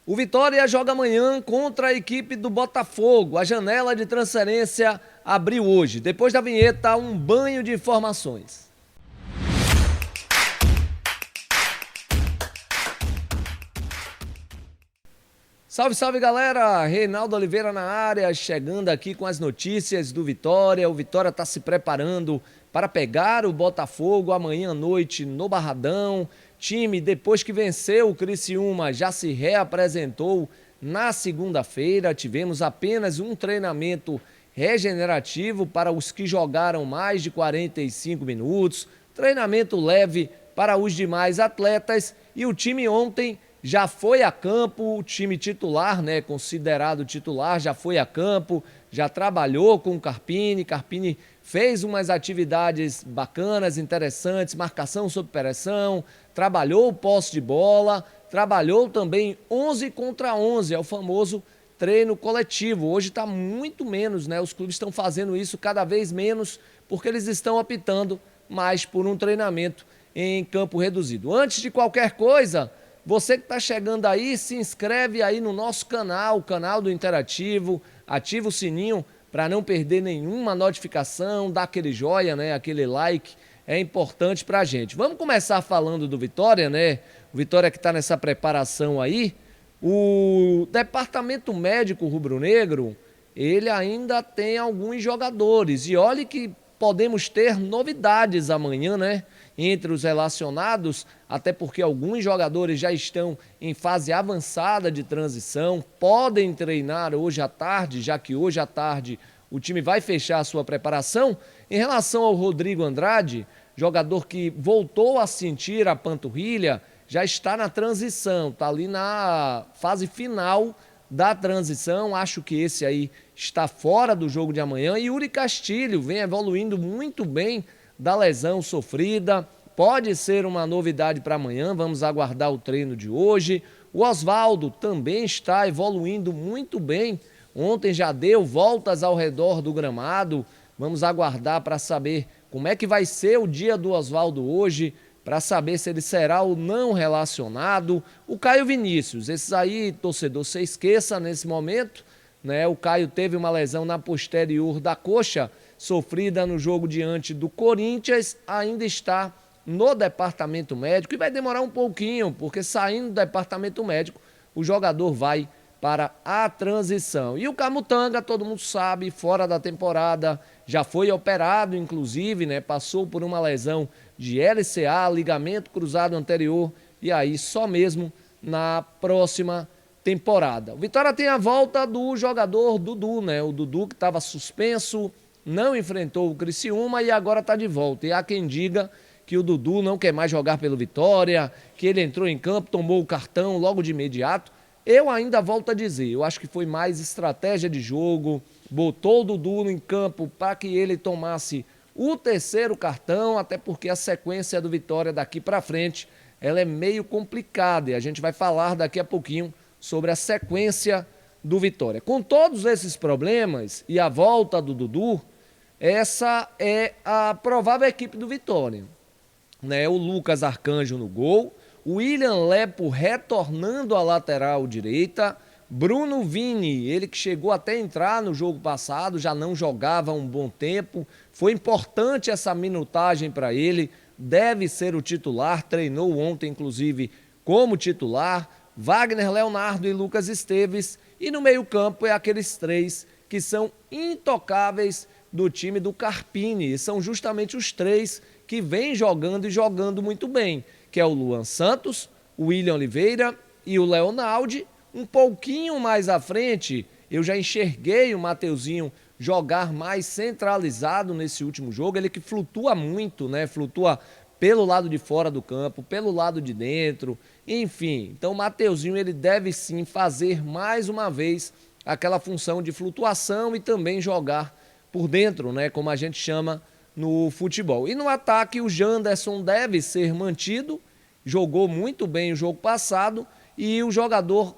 O Vitória joga amanhã contra a equipe do Botafogo. A janela de transferência abriu hoje. Depois da vinheta, um banho de informações. Salve, salve galera! Reinaldo Oliveira na área, chegando aqui com as notícias do Vitória. O Vitória está se preparando para pegar o Botafogo amanhã à noite no Barradão. Time, depois que venceu o Criciúma, já se reapresentou na segunda-feira. Tivemos apenas um treinamento regenerativo para os que jogaram mais de 45 minutos. Treinamento leve para os demais atletas. E o time ontem já foi a campo, o time titular, né, considerado titular, já foi a campo, já trabalhou com o Carpini. Carpini fez umas atividades bacanas, interessantes, marcação sob pressão, trabalhou o posse de bola, trabalhou também 11 contra 11, é o famoso treino coletivo. Hoje está muito menos, né? Os clubes estão fazendo isso cada vez menos, porque eles estão optando mais por um treinamento em campo reduzido. Antes de qualquer coisa, você que está chegando aí, se inscreve aí no nosso canal, o canal do Interativo, ativa o sininho para não perder nenhuma notificação, dá aquele joia, né, aquele like, é importante para a gente. Vamos começar falando do Vitória, né? O Vitória que está nessa preparação aí. O departamento médico rubro-negro, ele ainda tem alguns jogadores. E olhe que podemos ter novidades amanhã, né? Entre os relacionados, até porque alguns jogadores já estão em fase avançada de transição, podem treinar hoje à tarde, já que hoje à tarde o time vai fechar a sua preparação. Em relação ao Rodrigo Andrade, jogador que voltou a sentir a panturrilha, já está na transição, está ali na fase final da transição. Acho que esse aí está fora do jogo de amanhã. E Yuri Castilho vem evoluindo muito bem da lesão sofrida, pode ser uma novidade para amanhã, vamos aguardar o treino de hoje. O Oswaldo também está evoluindo muito bem, ontem já deu voltas ao redor do gramado, vamos aguardar para saber como é que vai ser o dia do Oswaldo hoje, para saber se ele será ou não relacionado. O Caio Vinícius, esses aí, torcedor, você esqueça nesse momento, né? O Caio teve uma lesão na posterior da coxa, sofrida no jogo diante do Corinthians, ainda está no departamento médico e vai demorar um pouquinho, porque saindo do departamento médico, o jogador vai para a transição. E o Camutanga, todo mundo sabe, fora da temporada, já foi operado, inclusive, né? Passou por uma lesão de LCA, ligamento cruzado anterior, e aí só mesmo na próxima temporada. O Vitória tem a volta do jogador Dudu, né? O Dudu que estava suspenso, não enfrentou o Criciúma e agora está de volta. E há quem diga que o Dudu não quer mais jogar pelo Vitória, que ele entrou em campo, tomou o cartão logo de imediato. Eu ainda volto a dizer, eu acho que foi mais estratégia de jogo, botou o Dudu em campo para que ele tomasse o terceiro cartão, até porque a sequência do Vitória daqui para frente, ela é meio complicada e a gente vai falar daqui a pouquinho sobre a sequência do Vitória. Com todos esses problemas e a volta do Dudu, essa é a provável equipe do Vitória, né? O Lucas Arcanjo no gol, o William Lepo retornando à lateral direita, Bruno Vini, ele que chegou até a entrar no jogo passado, já não jogava há um bom tempo, foi importante essa minutagem para ele, deve ser o titular, treinou ontem inclusive como titular, Wagner Leonardo e Lucas Esteves, e no meio-campo é aqueles três que são intocáveis do time do Carpini, e são justamente os três que vêm jogando e jogando muito bem, que é o Luan Santos, o William Oliveira e o Leonaldi. Um pouquinho mais à frente, eu já enxerguei o Mateuzinho jogar mais centralizado nesse último jogo, ele que flutua muito, né? Flutua pelo lado de fora do campo, pelo lado de dentro, enfim. Então o Mateuzinho ele deve sim fazer mais uma vez aquela função de flutuação e também jogar por dentro, né? Como a gente chama no futebol. E no ataque o Janderson deve ser mantido, jogou muito bem o jogo passado, e o jogador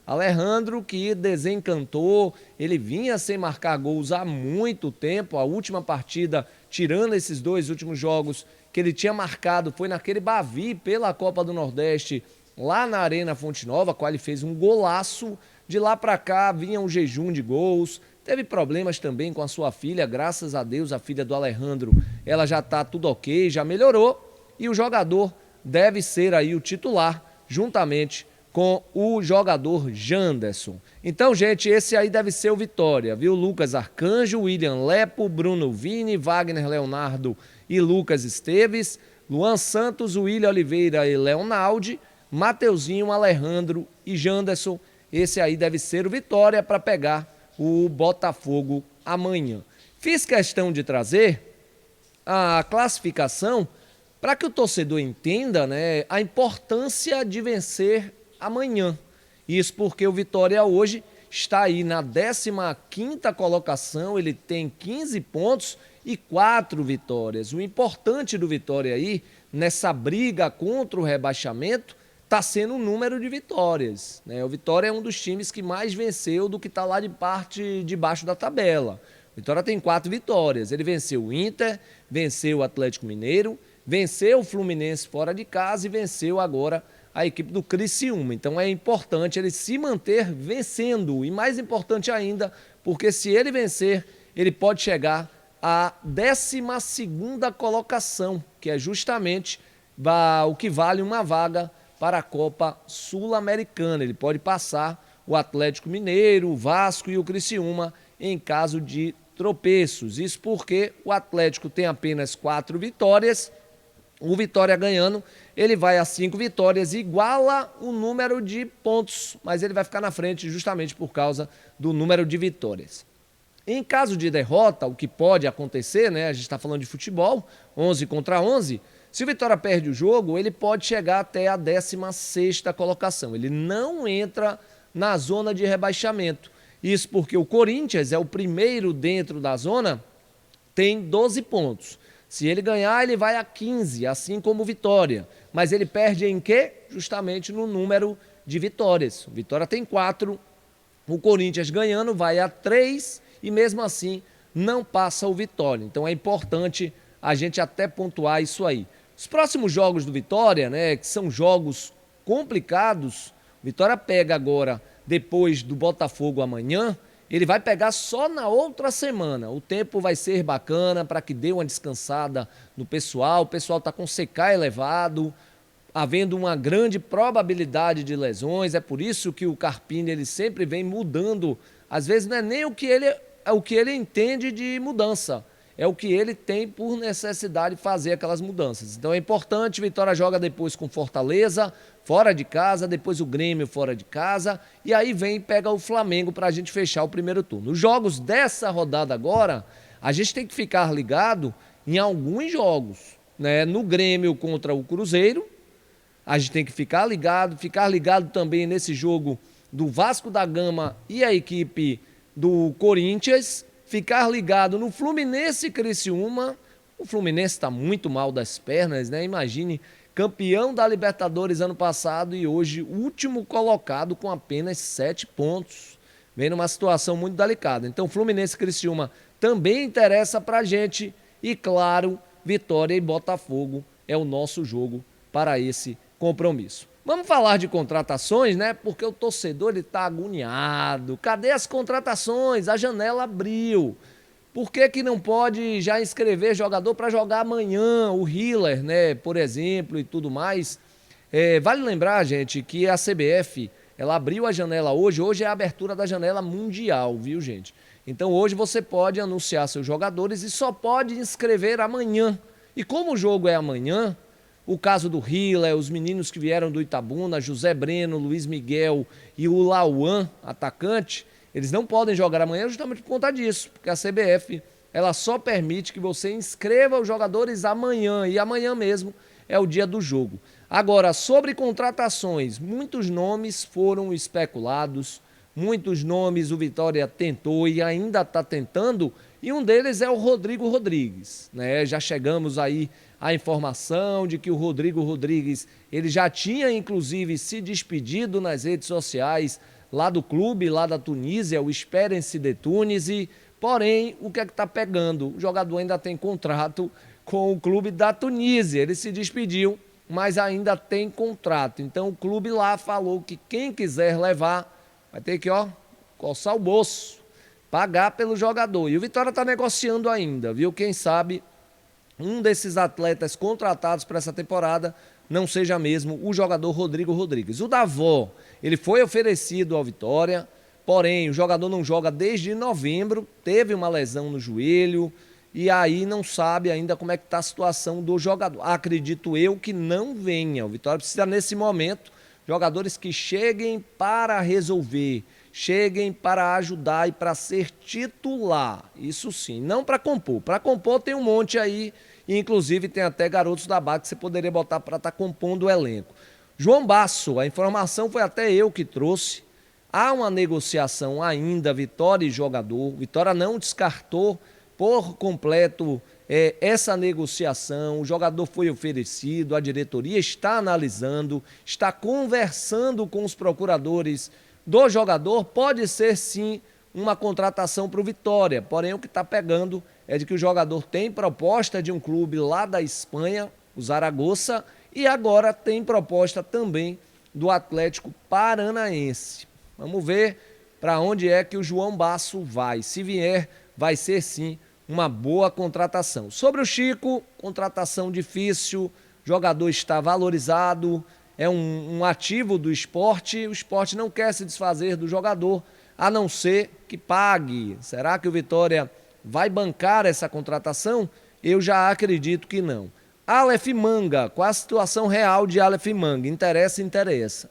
Alejandro que desencantou, ele vinha sem marcar gols há muito tempo, a última partida, tirando esses dois últimos jogos que ele tinha marcado, foi naquele Bavi pela Copa do Nordeste lá na Arena Fonte Nova, qual ele fez um golaço. De lá para cá vinha um jejum de gols. Teve problemas também com a sua filha, graças a Deus, a filha do Alejandro, ela já está tudo ok, já melhorou. E o jogador deve ser aí o titular, juntamente com o jogador Janderson. Então, gente, esse aí deve ser o Vitória, viu? Lucas Arcanjo, William Lepo, Bruno Vini, Wagner Leonardo e Lucas Esteves, Luan Santos, William Oliveira e Leonaldi, Mateuzinho, Alejandro e Janderson. Esse aí deve ser o Vitória para pegar o Botafogo amanhã. Fiz questão de trazer a classificação para que o torcedor entenda, né, a importância de vencer amanhã. Isso porque o Vitória hoje está aí na 15ª colocação, ele tem 15 pontos e 4 vitórias. O importante do Vitória aí, nessa briga contra o rebaixamento, está sendo o número de vitórias, né? O Vitória é um dos times que mais venceu do que está lá de parte de baixo da tabela. O Vitória tem 4 vitórias. Ele venceu o Inter, venceu o Atlético Mineiro, venceu o Fluminense fora de casa e venceu agora a equipe do Criciúma. Então é importante ele se manter vencendo. E mais importante ainda, porque se ele vencer, ele pode chegar à 12ª colocação, que é justamente o que vale uma vaga para a Copa Sul-Americana. Ele pode passar o Atlético Mineiro, o Vasco e o Criciúma em caso de tropeços. Isso porque o Atlético tem apenas 4 vitórias, o Vitória ganhando, ele vai a 5 vitórias, iguala o número de pontos, mas ele vai ficar na frente justamente por causa do número de vitórias. Em caso de derrota, o que pode acontecer, né? A gente está falando de futebol, 11 contra 11, se o Vitória perde o jogo, ele pode chegar até a 16ª colocação. Ele não entra na zona de rebaixamento. Isso porque o Corinthians é o primeiro dentro da zona, tem 12 pontos. Se ele ganhar, ele vai a 15, assim como o Vitória. Mas ele perde em quê? Justamente no número de vitórias. O Vitória tem 4, o Corinthians ganhando vai a 3 e mesmo assim não passa o Vitória. Então é importante a gente até pontuar isso aí. Os próximos jogos do Vitória, né, que são jogos complicados, o Vitória pega agora, depois do Botafogo amanhã, ele vai pegar só na outra semana. O tempo vai ser bacana para que dê uma descansada no pessoal. O pessoal está com CK elevado, havendo uma grande probabilidade de lesões. É por isso que o Carpini ele sempre vem mudando. Às vezes não é nem o que ele entende de mudança, é o que ele tem por necessidade de fazer aquelas mudanças. Então é importante, Vitória joga depois com Fortaleza, fora de casa, depois o Grêmio fora de casa, e aí vem e pega o Flamengo para a gente fechar o primeiro turno. Os jogos dessa rodada agora, a gente tem que ficar ligado em alguns jogos, né? No Grêmio contra o Cruzeiro, a gente tem que ficar ligado também nesse jogo do Vasco da Gama e a equipe do Corinthians, ficar ligado no Fluminense e Criciúma. O Fluminense está muito mal das pernas, né? Imagine, campeão da Libertadores ano passado e hoje último colocado com apenas 7 pontos. Vem numa situação muito delicada. Então, Fluminense e Criciúma também interessa pra gente. E, claro, Vitória e Botafogo é o nosso jogo para esse compromisso. Vamos falar de contratações, né? Porque o torcedor está agoniado. Cadê as contratações? A janela abriu. Por que não pode já inscrever jogador para jogar amanhã? O Hiller, né? Por exemplo, e tudo mais. Vale lembrar, gente, que a CBF ela abriu a janela hoje. Hoje é a abertura da janela mundial, viu, gente? Então hoje você pode anunciar seus jogadores e só pode inscrever amanhã. E como o jogo é amanhã, o caso do Hiller, os meninos que vieram do Itabuna, José Breno, Luiz Miguel e o Lauan, atacante, eles não podem jogar amanhã justamente por conta disso, porque a CBF ela só permite que você inscreva os jogadores amanhã, e amanhã mesmo é o dia do jogo. Agora, sobre contratações, muitos nomes foram especulados, muitos nomes o Vitória tentou e ainda está tentando, e um deles é o Rodrigo Rodrigues, né? Já chegamos aí à informação de que o Rodrigo Rodrigues ele já tinha inclusive se despedido nas redes sociais lá do clube, lá da Tunísia, o Esperance de Tunis, porém, o que é que está pegando? O jogador ainda tem contrato com o clube da Tunísia, ele se despediu mas ainda tem contrato. Então o clube lá falou que quem quiser levar vai ter que, coçar o bolso, pagar pelo jogador. E o Vitória está negociando ainda, viu? Quem sabe um desses atletas contratados para essa temporada não seja mesmo o jogador Rodrigo Rodrigues. O Davó, ele foi oferecido ao Vitória, porém o jogador não joga desde novembro, teve uma lesão no joelho e aí não sabe ainda como é que está a situação do jogador. Acredito eu que não venha. O Vitória precisa nesse momento jogadores que cheguem para resolver, cheguem para ajudar e para ser titular. Isso sim, não para compor. Para compor tem um monte aí, e inclusive tem até garotos da base que você poderia botar para estar compondo o elenco. João Basso, a informação foi até eu que trouxe. Há uma negociação ainda, Vitória e jogador. Vitória não descartou por completo essa negociação. O jogador foi oferecido, a diretoria está analisando, está conversando com os procuradores do jogador. Pode ser sim uma contratação para o Vitória, porém o que está pegando é de que o jogador tem proposta de um clube lá da Espanha, o Zaragoza, e agora tem proposta também do Atlético Paranaense. Vamos ver para onde é que o João Basso vai. Se vier, vai ser sim uma boa contratação. Sobre o Chico, contratação difícil, jogador está valorizado, é um ativo do esporte, o esporte não quer se desfazer do jogador, a não ser que pague. Será que o Vitória vai bancar essa contratação? Eu já acredito que não. Aleph Manga, qual a situação real de Aleph Manga? Interessa.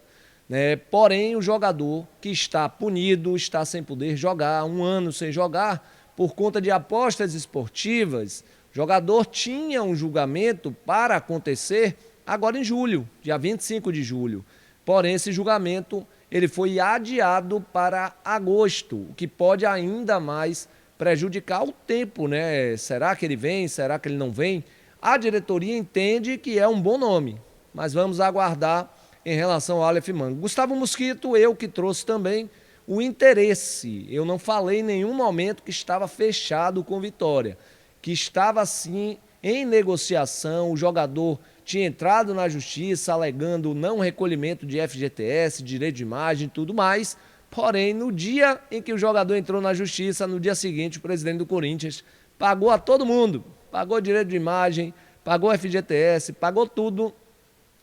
Porém, o jogador que está punido, está sem poder jogar, 1 ano sem jogar, por conta de apostas esportivas, o jogador tinha um julgamento para acontecer agora em julho, dia 25 de julho. Porém, esse julgamento ele foi adiado para agosto, o que pode ainda mais prejudicar o tempo, né? Será que ele vem? Será que ele não vem? A diretoria entende que é um bom nome, mas vamos aguardar em relação ao Aleph Manga. Gustavo Mosquito, eu que trouxe também o interesse. Eu não falei em nenhum momento que estava fechado com Vitória, que estava sim em negociação, o jogador tinha entrado na justiça alegando não recolhimento de FGTS, direito de imagem e tudo mais, porém no dia em que o jogador entrou na justiça, no dia seguinte o presidente do Corinthians pagou a todo mundo, pagou direito de imagem, pagou FGTS, pagou tudo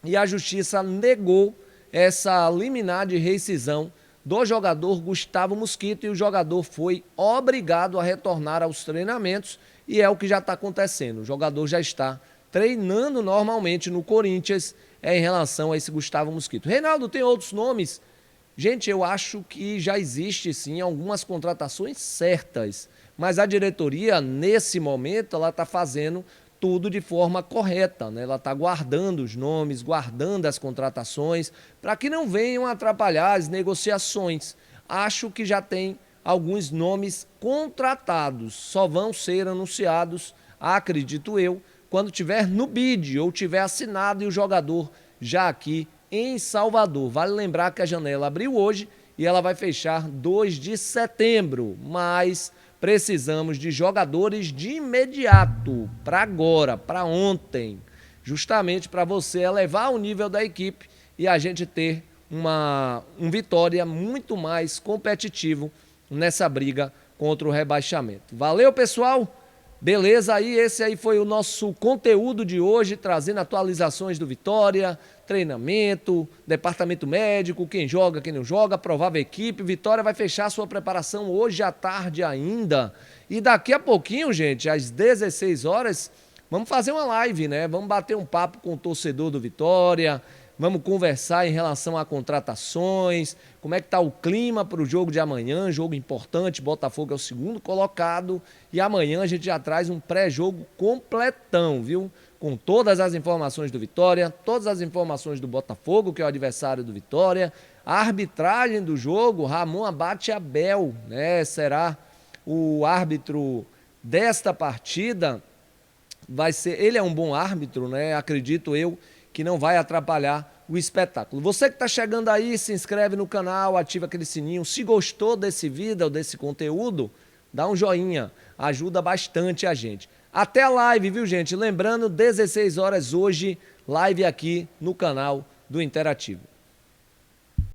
e a justiça negou essa liminar de rescisão do jogador Gustavo Mosquito e o jogador foi obrigado a retornar aos treinamentos e é o que já está acontecendo. O jogador já está treinando normalmente no Corinthians em relação a esse Gustavo Mosquito. Reinaldo, tem outros nomes? Gente, eu acho que já existe sim algumas contratações certas, mas a diretoria, nesse momento, ela está fazendo tudo de forma correta, né? Ela está guardando os nomes, guardando as contratações, para que não venham atrapalhar as negociações. Acho que já tem alguns nomes contratados, só vão ser anunciados, acredito eu, quando tiver no bid ou tiver assinado e o jogador já aqui em Salvador. Vale lembrar que a janela abriu hoje e ela vai fechar 2 de setembro, mas precisamos de jogadores de imediato, para agora, para ontem, justamente para você elevar o nível da equipe e a gente ter um Vitória muito mais competitivo nessa briga contra o rebaixamento. Valeu, pessoal! Beleza, aí esse aí foi o nosso conteúdo de hoje, trazendo atualizações do Vitória, treinamento, departamento médico, quem joga, quem não joga, provável equipe. Vitória vai fechar sua preparação hoje à tarde ainda. E daqui a pouquinho, gente, às 16 horas, vamos fazer uma live, né? Vamos bater um papo com o torcedor do Vitória, vamos conversar em relação a contratações, como é que está o clima para o jogo de amanhã, jogo importante, Botafogo é o 2º colocado, e amanhã a gente já traz um pré-jogo completão, viu? Com todas as informações do Vitória, todas as informações do Botafogo, que é o adversário do Vitória, a arbitragem do jogo, Ramon Abate Abel, né? Será o árbitro desta partida, vai ser, ele é um bom árbitro, né? Acredito eu, que não vai atrapalhar o espetáculo. Você que está chegando aí, se inscreve no canal, ativa aquele sininho. Se gostou desse vídeo ou desse conteúdo, dá um joinha, ajuda bastante a gente. Até a live, viu, gente? Lembrando, 16 horas hoje, live aqui no canal do Interativo.